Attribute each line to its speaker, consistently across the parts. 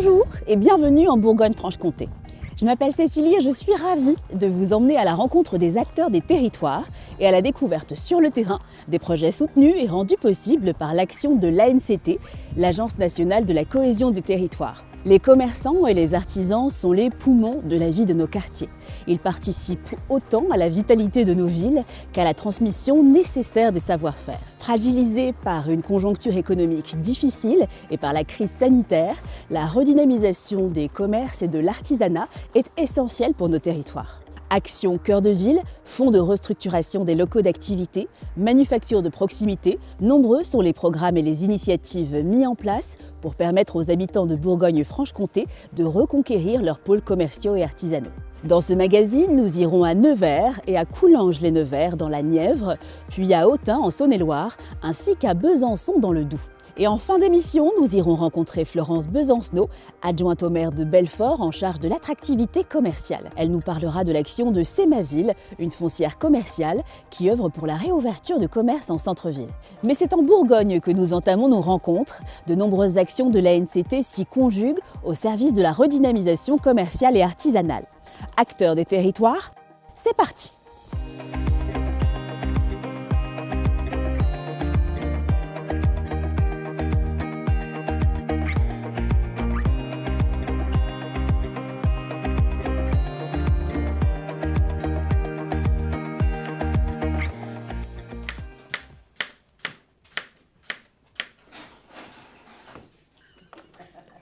Speaker 1: Bonjour et bienvenue en Bourgogne-Franche-Comté. Je m'appelle Cécilie et je suis ravie de vous emmener à la rencontre des acteurs des territoires et à la découverte sur le terrain des projets soutenus et rendus possibles par l'action de l'ANCT, l'Agence nationale de la cohésion des territoires. Les commerçants et les artisans sont les poumons de la vie de nos quartiers. Ils participent autant à la vitalité de nos villes qu'à la transmission nécessaire des savoir-faire. Fragilisés par une conjoncture économique difficile et par la crise sanitaire, la redynamisation des commerces et de l'artisanat est essentielle pour nos territoires. Action Cœur de Ville, fonds de restructuration des locaux d'activité, manufactures de proximité, nombreux sont les programmes et les initiatives mis en place pour permettre aux habitants de Bourgogne-Franche-Comté de reconquérir leurs pôles commerciaux et artisanaux. Dans ce magazine, nous irons à Nevers et à Coulanges-les-Nevers dans la Nièvre, puis à Autun en Saône-et-Loire, ainsi qu'à Besançon dans le Doubs. Et en fin d'émission, nous irons rencontrer Florence Besancenot, adjointe au maire de Belfort en charge de l'attractivité commerciale. Elle nous parlera de l'action de C'est ma ville, une foncière commerciale qui œuvre pour la réouverture de commerces en centre-ville. Mais c'est en Bourgogne que nous entamons nos rencontres. De nombreuses actions de l'ANCT s'y conjuguent au service de la redynamisation commerciale et artisanale. Acteurs des territoires, c'est parti!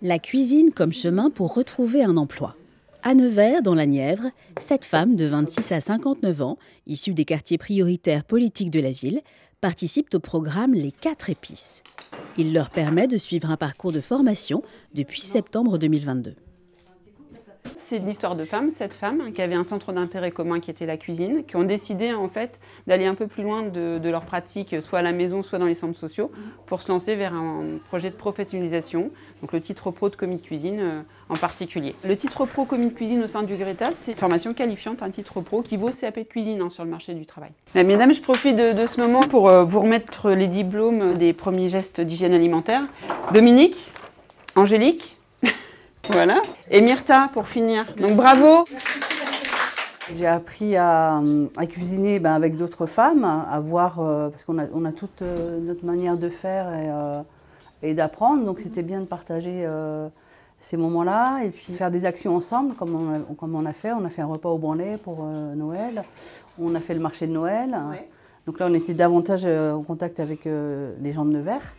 Speaker 1: La cuisine comme chemin pour retrouver un emploi. À Nevers, dans la Nièvre, 7 femmes de 26 à 59 ans, issues des quartiers prioritaires politiques de la ville, participent au programme Les 4 épices. Il leur permet de suivre un parcours de formation depuis septembre 2022.
Speaker 2: C'est l'histoire de femmes, 7 femmes, qui avaient un centre d'intérêt commun qui était la cuisine, qui ont décidé en fait d'aller un peu plus loin de leur pratique, soit à la maison, soit dans les centres sociaux, pour se lancer vers un projet de professionnalisation, donc le titre pro de commis de cuisine en particulier. Le titre pro commis de cuisine au sein du Greta, c'est une formation qualifiante, un titre pro qui vaut CAP de cuisine sur le marché du travail. Mesdames, je profite de ce moment pour vous remettre les diplômes des premiers gestes d'hygiène alimentaire. Dominique, Angélique, voilà. Et Myrtha pour finir. Donc bravo.
Speaker 3: J'ai appris à cuisiner avec d'autres femmes, à voir, parce qu'on a toute notre manière de faire et d'apprendre, donc c'était bien de partager ces moments-là et puis faire des actions ensemble, comme on a fait. On a fait un repas au Branlé pour Noël, on a fait le marché de Noël, ouais. Donc là on était davantage en contact avec les gens de Nevers.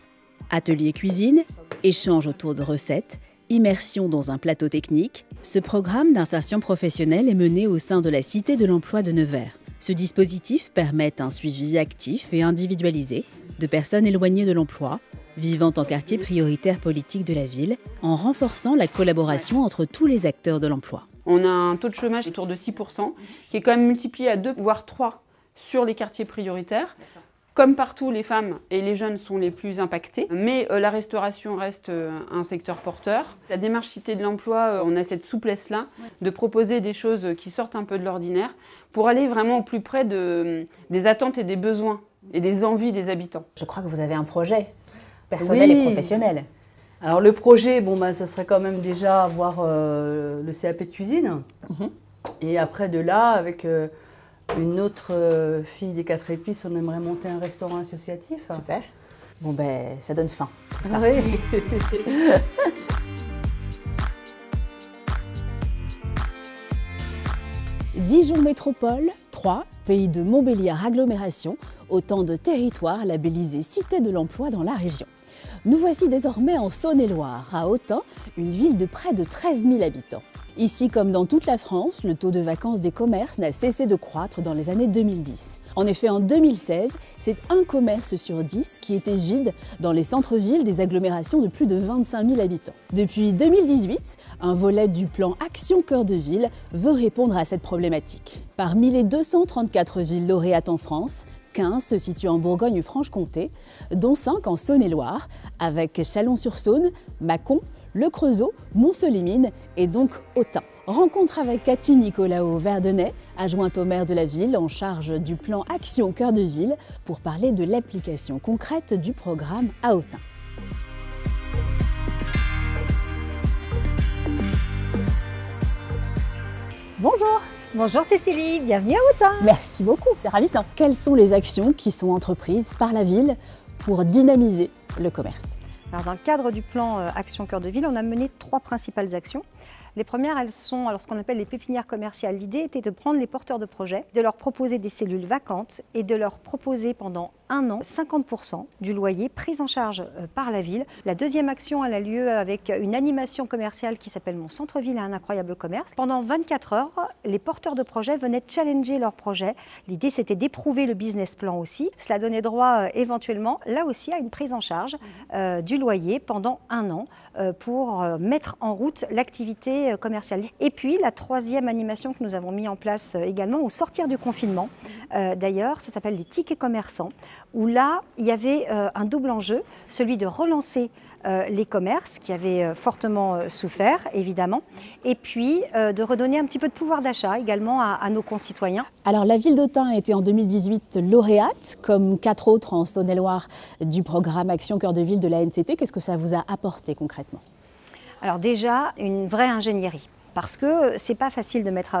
Speaker 1: Atelier cuisine, échange autour de recettes, immersion dans un plateau technique, ce programme d'insertion professionnelle est mené au sein de la Cité de l'Emploi de Nevers. Ce dispositif permet un suivi actif et individualisé de personnes éloignées de l'emploi, vivant en quartier prioritaire politique de la ville, en renforçant la collaboration entre tous les acteurs de l'emploi.
Speaker 2: On a un taux de chômage autour de 6%, qui est quand même multiplié à 2, voire 3 sur les quartiers prioritaires. Comme partout, les femmes et les jeunes sont les plus impactés, mais la restauration reste un secteur porteur. La démarche Cité de l'Emploi, on a cette souplesse-là de proposer des choses qui sortent un peu de l'ordinaire pour aller vraiment au plus près des attentes et des besoins et des envies des habitants.
Speaker 1: Je crois que vous avez un projet personnel et professionnel.
Speaker 3: Alors le projet, ça serait quand même déjà avoir le CAP de cuisine. Et après de là, avec une autre fille des 4 épices, on aimerait monter un restaurant associatif.
Speaker 1: Super. Bon ça donne faim, tout ça.
Speaker 3: Oui.
Speaker 1: Dijon Métropole, 3, pays de Montbéliard agglomération, autant de territoires labellisés Cité de l'Emploi dans la région. Nous voici désormais en Saône-et-Loire, à Autun, une ville de près de 13 000 habitants. Ici, comme dans toute la France, le taux de vacances des commerces n'a cessé de croître dans les années 2010. En effet, en 2016, c'est un commerce sur 10 qui était vide dans les centres-villes des agglomérations de plus de 25 000 habitants. Depuis 2018, un volet du plan Action Cœur de Ville veut répondre à cette problématique. Parmi les 234 villes lauréates en France, 15 se situent en Bourgogne-Franche-Comté, dont 5 en Saône-et-Loire, avec Chalon-sur-Saône, Mâcon, Le Creusot, Montceau-les-Mines et donc Autun. Rencontre avec Cathy Nicolaou-Verdenay, adjointe au maire de la ville en charge du plan Action Cœur de Ville, pour parler de l'application concrète du programme à Autun.
Speaker 4: Bonjour. Bonjour Cécilie, bienvenue à Autun.
Speaker 1: Merci beaucoup, c'est ravissant. Quelles sont les actions qui sont entreprises par la ville pour dynamiser le commerce?
Speaker 4: Alors, dans le cadre du plan Action Cœur de Ville, on a mené 3 principales actions. Les premières, elles sont ce qu'on appelle les pépinières commerciales. L'idée était de prendre les porteurs de projets, de leur proposer des cellules vacantes et de leur proposer pendant 1 an 50% du loyer pris en charge par la ville. La deuxième action, elle a lieu avec une animation commerciale qui s'appelle Mon centre-ville a un incroyable commerce. Pendant 24 heures, les porteurs de projets venaient challenger leurs projets. L'idée, c'était d'éprouver le business plan aussi. Cela donnait droit éventuellement, là aussi, à une prise en charge du loyer pendant 1 an pour mettre en route l'activité commerciale. Et puis, la troisième animation que nous avons mis en place également au sortir du confinement, d'ailleurs, ça s'appelle les tickets commerçants, où là, il y avait un double enjeu, celui de relancer les commerces qui avaient fortement souffert, évidemment, et puis de redonner un petit peu de pouvoir d'achat également à nos concitoyens.
Speaker 1: Alors, la ville d'Autun a été en 2018 lauréate, comme 4 autres en Saône-et-Loire, du programme Action Cœur de Ville de l'ANCT. Qu'est-ce que ça vous a apporté concrètement?
Speaker 4: Alors déjà, une vraie ingénierie. Parce que c'est pas facile de mettre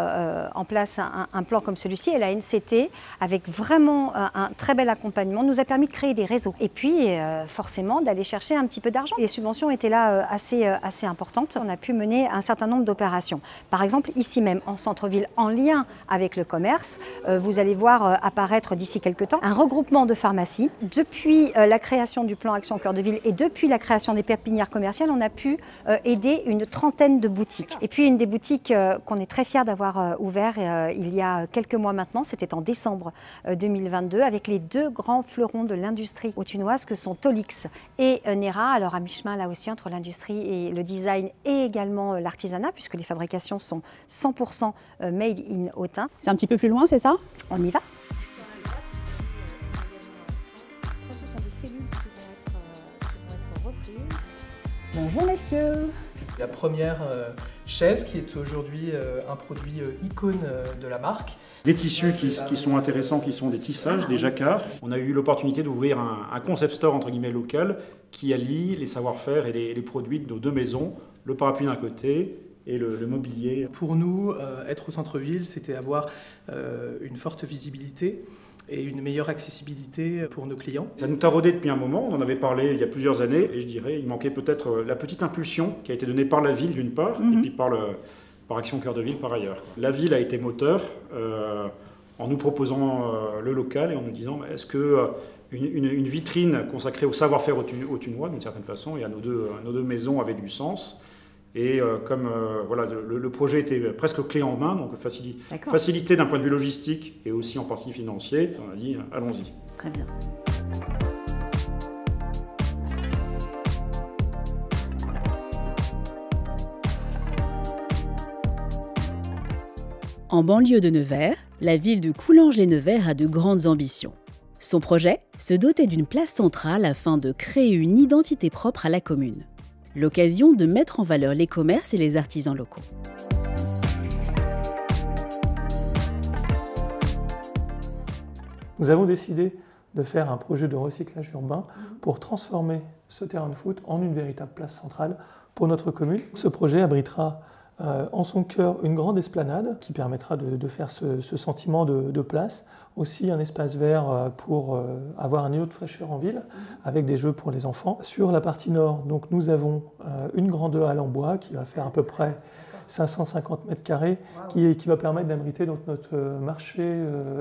Speaker 4: en place un plan comme celui-ci. Et la NCT, avec vraiment un très bel accompagnement, nous a permis de créer des réseaux. Et puis, forcément, d'aller chercher un petit peu d'argent. Les subventions étaient là assez importantes. On a pu mener un certain nombre d'opérations. Par exemple, ici même, en centre-ville, en lien avec le commerce, vous allez voir apparaître d'ici quelques temps un regroupement de pharmacies. Depuis la création du plan Action Cœur de Ville et depuis la création des pépinières commerciales, on a pu aider une 30aine de boutiques. Et puis, une des boutiques qu'on est très fiers d'avoir ouvert il y a quelques mois maintenant, c'était en décembre 2022, avec les 2 grands fleurons de l'industrie autunoise que sont Tolix et Nera, alors à mi-chemin là aussi entre l'industrie et le design et également l'artisanat, puisque les fabrications sont 100% made in Autun.
Speaker 1: C'est un petit peu plus loin, c'est ça?
Speaker 4: On y va. Ça, ce sont des cellules qui vont être reprises.
Speaker 1: Bonjour messieurs.
Speaker 5: La première chaise qui est aujourd'hui un produit icône de la marque.
Speaker 6: Des tissus qui sont intéressants, qui sont des tissages, des jacquards. On a eu l'opportunité d'ouvrir un concept store entre guillemets local qui allie les savoir-faire et les produits de nos 2 maisons, le parapluie d'un côté et le mobilier.
Speaker 5: Pour nous, être au centre-ville, c'était avoir une forte visibilité et une meilleure accessibilité pour nos clients.
Speaker 6: Ça nous taraudait depuis un moment, on en avait parlé il y a plusieurs années, et je dirais il manquait peut-être la petite impulsion qui a été donnée par la ville d'une part, et puis par Action Cœur de Ville par ailleurs. La ville a été moteur en nous proposant le local et en nous disant est-ce que une vitrine consacrée au savoir-faire autunois d'une certaine façon et à nos deux maisons avait du sens. Et comme voilà, le projet était presque clé en main, donc facilité d'un point de vue logistique et aussi en partie financier, on a dit allons-y.
Speaker 1: Très bien. En banlieue de Nevers, la ville de Coulanges-les-Nevers a de grandes ambitions. Son projet, se doter d'une place centrale afin de créer une identité propre à la commune. L'occasion de mettre en valeur les commerces et les artisans locaux.
Speaker 7: Nous avons décidé de faire un projet de recyclage urbain pour transformer ce terrain de foot en une véritable place centrale pour notre commune. Ce projet abritera en son cœur une grande esplanade qui permettra de faire ce sentiment de place. Aussi un espace vert pour avoir un îlot de fraîcheur en ville avec des jeux pour les enfants. Sur la partie nord, donc, nous avons une grande halle en bois qui va faire à peu près 550 mètres carrés qui va permettre d'abriter notre marché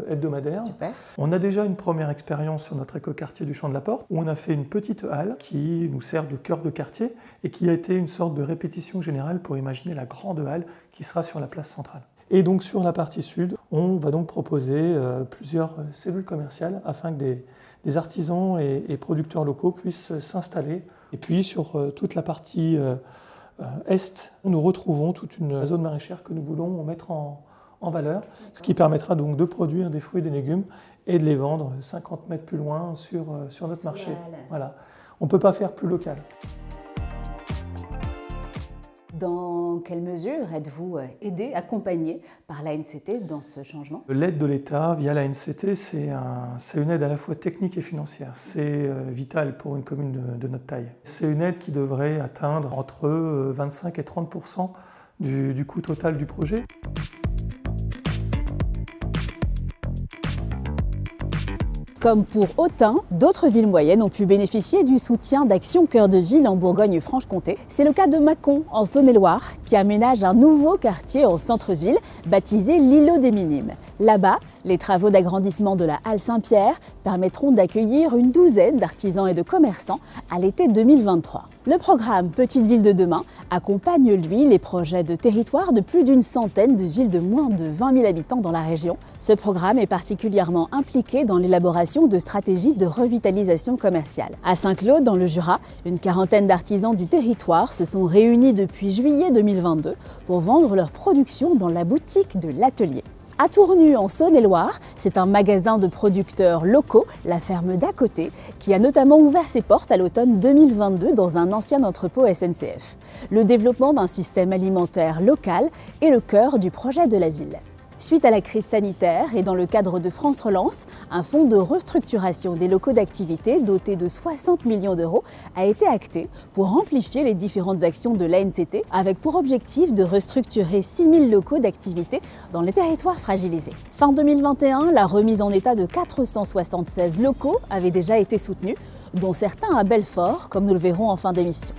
Speaker 7: hebdomadaire.
Speaker 1: Super.
Speaker 7: On a déjà une première expérience sur notre écoquartier du Champ de la Porte où on a fait une petite halle qui nous sert de cœur de quartier et qui a été une sorte de répétition générale pour imaginer la grande halle qui sera sur la place centrale. Et donc sur la partie sud, on va donc proposer plusieurs cellules commerciales afin que des artisans et producteurs locaux puissent s'installer. Et puis sur toute la partie est, nous retrouvons toute une zone maraîchère que nous voulons mettre en valeur, ce qui permettra donc de produire des fruits et des légumes et de les vendre 50 mètres plus loin sur notre marché. Voilà. On ne peut pas faire plus local.
Speaker 1: Dans quelle mesure êtes-vous aidé, accompagné par l'ANCT dans ce changement?
Speaker 7: L'aide de l'État via l'ANCT, c'est une aide à la fois technique et financière. C'est vital pour une commune de notre taille. C'est une aide qui devrait atteindre entre 25 et 30% du coût total du projet.
Speaker 1: Comme pour Autun, d'autres villes moyennes ont pu bénéficier du soutien d'Action Cœur de Ville en Bourgogne-Franche-Comté. C'est le cas de Mâcon, en Saône-et-Loire, qui aménage un nouveau quartier en centre-ville, baptisé l'Îlot des Minimes. Là-bas, les travaux d'agrandissement de la halle Saint-Pierre permettront d'accueillir une douzaine d'artisans et de commerçants à l'été 2023. Le programme Petite Ville de demain accompagne, lui, les projets de territoire de plus d'une centaine de villes de moins de 20 000 habitants dans la région. Ce programme est particulièrement impliqué dans l'élaboration de stratégies de revitalisation commerciale. À Saint-Claude, dans le Jura, une quarantaine d'artisans du territoire se sont réunis depuis juillet 2022 pour vendre leurs productions dans la boutique de l'Atelier. À Tournu, en Saône-et-Loire, c'est un magasin de producteurs locaux, la ferme d'à côté, qui a notamment ouvert ses portes à l'automne 2022 dans un ancien entrepôt SNCF. Le développement d'un système alimentaire local est le cœur du projet de la ville. Suite à la crise sanitaire et dans le cadre de France Relance, un fonds de restructuration des locaux d'activité doté de 60 millions d'euros a été acté pour amplifier les différentes actions de l'ANCT avec pour objectif de restructurer 6 000 locaux d'activité dans les territoires fragilisés. Fin 2021, la remise en état de 476 locaux avait déjà été soutenue, dont certains à Belfort, comme nous le verrons en fin d'émission.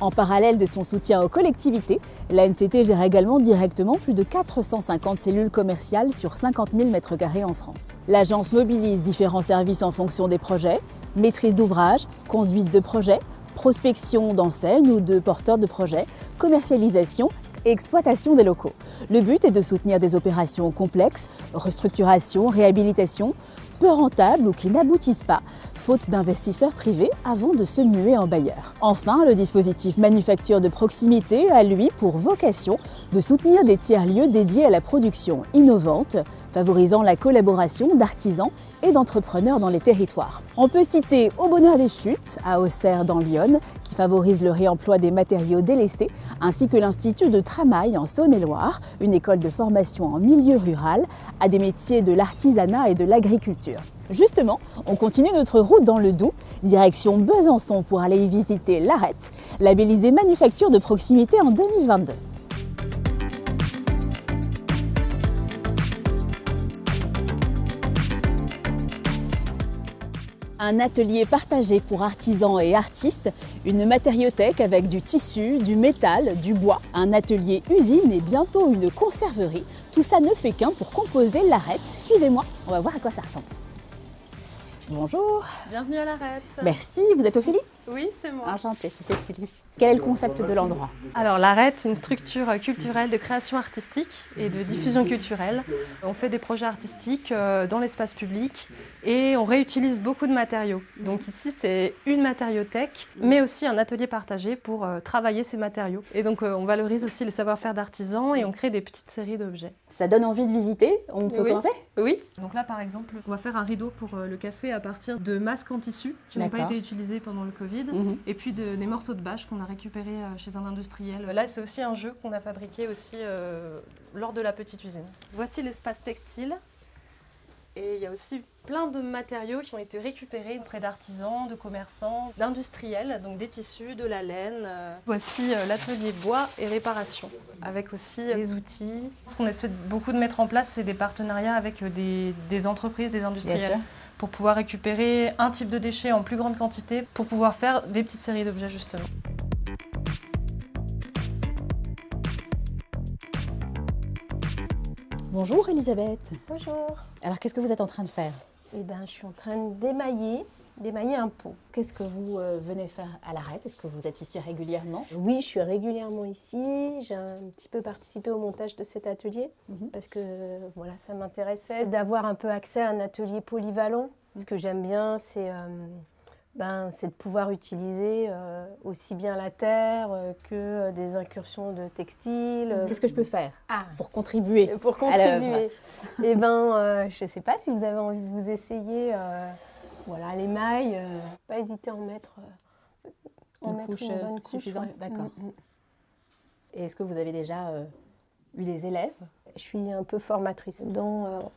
Speaker 1: En parallèle de son soutien aux collectivités, l'ANCT gère également directement plus de 450 cellules commerciales sur 50 000 m² en France. L'agence mobilise différents services en fonction des projets, maîtrise d'ouvrage, conduite de projet, prospection d'enseignes ou de porteurs de projets, commercialisation et exploitation des locaux. Le but est de soutenir des opérations complexes, restructuration, réhabilitation, peu rentables ou qui n'aboutissent pas, faute d'investisseurs privés avant de se muer en bailleurs. Enfin, le dispositif Manufacture de proximité a, lui, pour vocation de soutenir des tiers-lieux dédiés à la production innovante, favorisant la collaboration d'artisans et d'entrepreneurs dans les territoires. On peut citer Au Bonheur des Chutes, à Auxerre dans l'Yonne, qui favorise le réemploi des matériaux délaissés, ainsi que l'Institut de Tramail en Saône-et-Loire, une école de formation en milieu rural, à des métiers de l'artisanat et de l'agriculture. Justement, on continue notre route dans le Doubs, direction Besançon pour aller y visiter l'Arête, labellisée Manufacture de proximité en 2022. Un atelier partagé pour artisans et artistes, une matériothèque avec du tissu, du métal, du bois, un atelier usine et bientôt une conserverie. Tout ça ne fait qu'un pour composer l'Arête. Suivez-moi, on va voir à quoi ça ressemble. Bonjour.
Speaker 8: Bienvenue à l'Arête.
Speaker 1: Merci, vous êtes Ophélie ?
Speaker 8: Oui, c'est moi.
Speaker 1: Enchantée, je suis Cécilie. Quel est le concept de l'endroit ?
Speaker 8: Alors l'Arête, c'est une structure culturelle de création artistique et de diffusion culturelle. On fait des projets artistiques dans l'espace public et on réutilise beaucoup de matériaux. Donc ici, c'est une matériothèque, mais aussi un atelier partagé pour travailler ces matériaux. Et donc on valorise aussi les savoir-faire d'artisans et on crée des petites séries d'objets.
Speaker 1: Ça donne envie de visiter, on peut commencer ?
Speaker 8: Oui. Donc là, par exemple, on va faire un rideau pour le café à partir de masques en tissu qui n'ont pas été utilisés pendant le Covid. Et puis des morceaux de bâche qu'on a récupérés chez un industriel. Là, c'est aussi un jeu qu'on a fabriqué aussi lors de la petite usine. Voici l'espace textile. Et il y a aussi plein de matériaux qui ont été récupérés auprès d'artisans, de commerçants, d'industriels, donc des tissus, de la laine. Voici l'atelier bois et réparation, avec aussi les outils. Ce qu'on essaie beaucoup de mettre en place, c'est des partenariats avec des entreprises, des industriels, pour pouvoir récupérer un type de déchets en plus grande quantité, pour pouvoir faire des petites séries d'objets justement.
Speaker 1: Bonjour Elisabeth.
Speaker 9: Bonjour.
Speaker 1: Alors qu'est-ce que vous êtes en train de faire ?
Speaker 9: Eh ben, je suis en train d'émailler un pot.
Speaker 1: Qu'est-ce que vous venez faire à l'Arête ? Est-ce que vous êtes ici régulièrement ?
Speaker 9: Oui, je suis régulièrement ici. J'ai un petit peu participé au montage de cet atelier parce que voilà, ça m'intéressait d'avoir un peu accès à un atelier polyvalent. Ce que j'aime bien, c'est de pouvoir utiliser aussi bien la terre que des incursions de textiles.
Speaker 1: Qu'est-ce que je peux faire pour contribuer
Speaker 9: à l'œuvre ? Eh ben, je ne sais pas si vous avez envie de vous essayer. Voilà, l'émail, pas hésiter à en mettre une bonne couche
Speaker 1: suffisante. D'accord. Et est-ce que vous avez déjà eu des élèves ?
Speaker 9: Je suis un peu formatrice dans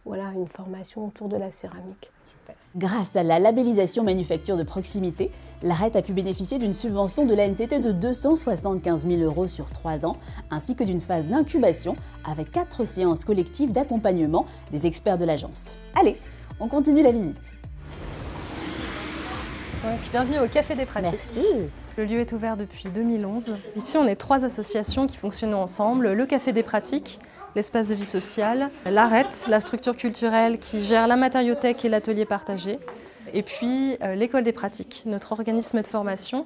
Speaker 9: une formation autour de la céramque.
Speaker 1: Super. Grâce à la labellisation manufacture de proximité, l'ARET a pu bénéficier d'une subvention de l'ANCT de 275 000 € sur 3 ans, ainsi que d'une phase d'incubation avec 4 séances collectives d'accompagnement des experts de l'agence. Allez, on continue la visite.
Speaker 8: Donc, bienvenue au Café des Pratiques.
Speaker 1: Merci.
Speaker 8: Le lieu est ouvert depuis 2011. Ici, on est 3 associations qui fonctionnent ensemble. Le Café des Pratiques, l'espace de vie sociale, l'ARET, la structure culturelle qui gère la matériothèque et l'atelier partagé, et puis l'École des Pratiques, notre organisme de formation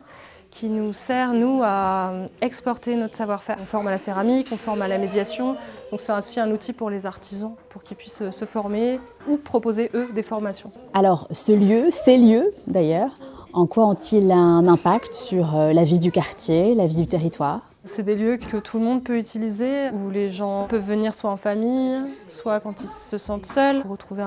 Speaker 8: qui nous sert, nous, à exporter notre savoir-faire. On forme à la céramique, on forme à la médiation, donc c'est aussi un outil pour les artisans, pour qu'ils puissent se former ou proposer, eux, des formations.
Speaker 1: Alors, ce lieu, ces lieux d'ailleurs, en quoi ont-ils un impact sur la vie du quartier, la vie du territoire ?
Speaker 8: C'est des lieux que tout le monde peut utiliser, où les gens peuvent venir soit en famille, soit quand ils se sentent seuls, pour retrouver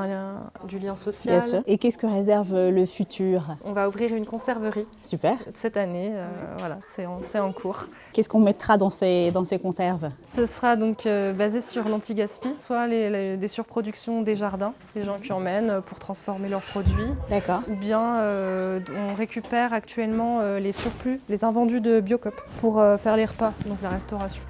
Speaker 8: du lien social.
Speaker 1: Bien sûr. Et qu'est-ce que réserve le futur ?
Speaker 8: On va ouvrir une conserverie.
Speaker 1: Super.
Speaker 8: Cette année, voilà, c'est en cours.
Speaker 1: Qu'est-ce qu'on mettra dans ces conserves ?
Speaker 8: Ce sera donc basé sur l'anti-gaspi, soit des surproductions des jardins, les gens qui emmènent pour transformer leurs produits.
Speaker 1: D'accord.
Speaker 8: Ou bien on récupère actuellement les surplus, les invendus de Biocop pour faire les repas. Donc la restauration.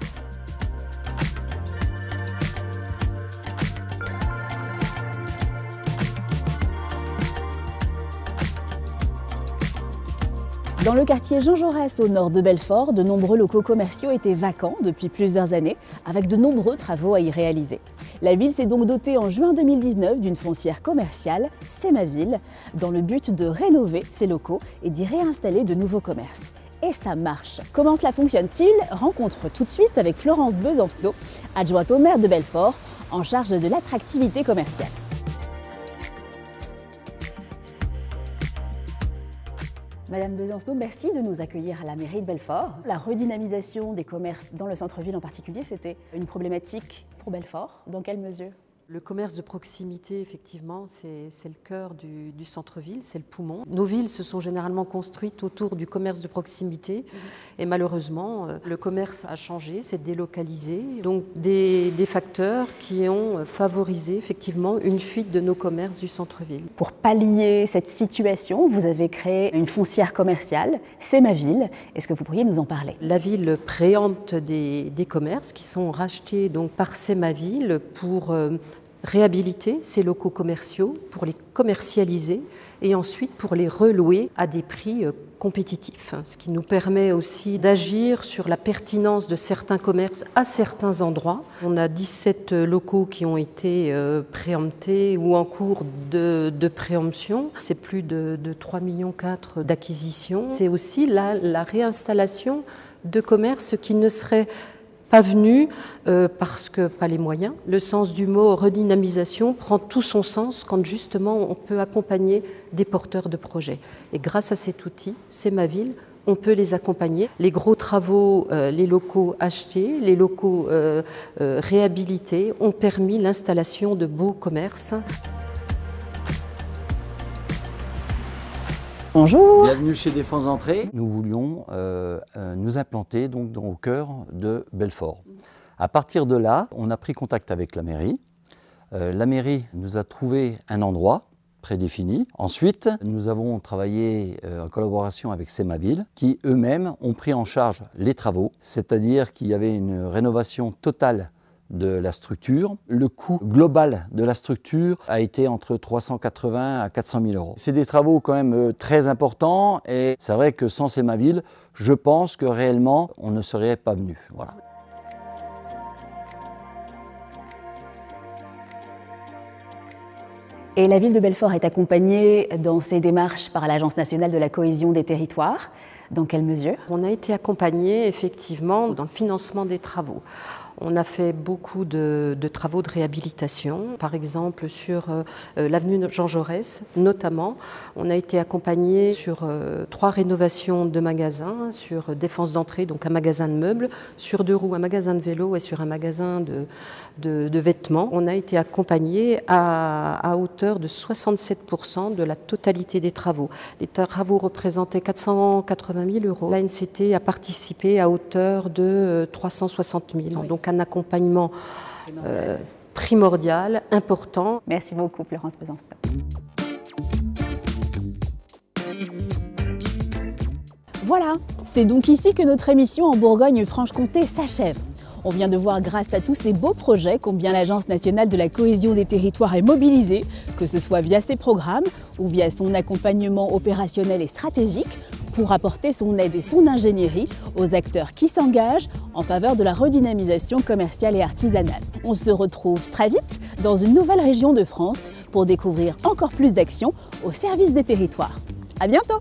Speaker 1: Dans le quartier Jean Jaurès au nord de Belfort, de nombreux locaux commerciaux étaient vacants depuis plusieurs années, avec de nombreux travaux à y réaliser. La ville s'est donc dotée en juin 2019 d'une foncière commerciale, C'est ma ville, dans le but de rénover ces locaux et d'y réinstaller de nouveaux commerces. Et ça marche. Comment cela fonctionne-t-il? Rencontre tout de suite avec Florence Besancenot, adjointe au maire de Belfort, en charge de l'attractivité commerciale. Madame Besancenot, merci de nous accueillir à la mairie de Belfort. La redynamisation des commerces dans le centre-ville en particulier, c'était une problématique pour Belfort. Dans quelle mesure?
Speaker 10: Le commerce de proximité, effectivement, c'est le cœur du centre-ville, c'est le poumon. Nos villes se sont généralement construites autour du commerce de proximité et malheureusement, le commerce a changé, s'est délocalisé. Donc des facteurs qui ont favorisé effectivement une fuite de nos commerces du centre-ville.
Speaker 1: Pour pallier cette situation, vous avez créé une foncière commerciale, C'est ma ville. Est-ce que vous pourriez nous en parler?
Speaker 10: La ville préempte des commerces qui sont rachetés donc, par C'est ma ville pour réhabiliter ces locaux commerciaux, pour les commercialiser et ensuite pour les relouer à des prix compétitifs. Ce qui nous permet aussi d'agir sur la pertinence de certains commerces à certains endroits. On a 17 locaux qui ont été préemptés ou en cours de préemption. C'est plus de 3,4 millions d'acquisitions. C'est aussi la réinstallation de commerces qui ne seraient pas venu parce que pas les moyens. Le sens du mot redynamisation prend tout son sens quand justement on peut accompagner des porteurs de projets. Et grâce à cet outil, C'est ma ville, on peut les accompagner. Les gros travaux, les locaux achetés, les locaux réhabilités ont permis l'installation de beaux commerces.
Speaker 1: Bonjour.
Speaker 11: Bienvenue chez Défense Entrée. Nous voulions nous implanter donc au cœur de Belfort. À partir de là, on a pris contact avec la mairie. La mairie nous a trouvé un endroit prédéfini. Ensuite, nous avons travaillé en collaboration avec C'est ma ville, qui eux-mêmes ont pris en charge les travaux, c'est-à-dire qu'il y avait une rénovation totale de la structure. Le coût global de la structure a été entre 380 à 400 000 euros. C'est des travaux quand même très importants et c'est vrai que sans C'est ma ville, je pense que réellement on ne serait pas venu. Voilà.
Speaker 1: Et la ville de Belfort est accompagnée dans ses démarches par l'Agence nationale de la cohésion des territoires. Dans quelle mesure?
Speaker 10: On a été accompagné effectivement dans le financement des travaux. On a fait beaucoup de travaux de réhabilitation, par exemple sur l'avenue Jean Jaurès notamment. On a été accompagné sur 3 rénovations de magasins, sur Défense d'entrée, donc un magasin de meubles, sur 2 roues, un magasin de vélo et sur un magasin de vêtements. On a été accompagné à hauteur de 67% de la totalité des travaux. Les travaux représentaient 480 000 euros. L'ANCT a participé à hauteur de 360 000. Oui. Donc un accompagnement primordial, important.
Speaker 1: Merci beaucoup, Florence Besancenot. Voilà, c'est donc ici que notre émission en Bourgogne-Franche-Comté s'achève. On vient de voir grâce à tous ces beaux projets combien l'Agence nationale de la cohésion des territoires est mobilisée, que ce soit via ses programmes ou via son accompagnement opérationnel et stratégique, pour apporter son aide et son ingénierie aux acteurs qui s'engagent en faveur de la redynamisation commerciale et artisanale. On se retrouve très vite dans une nouvelle région de France pour découvrir encore plus d'actions au service des territoires. À bientôt!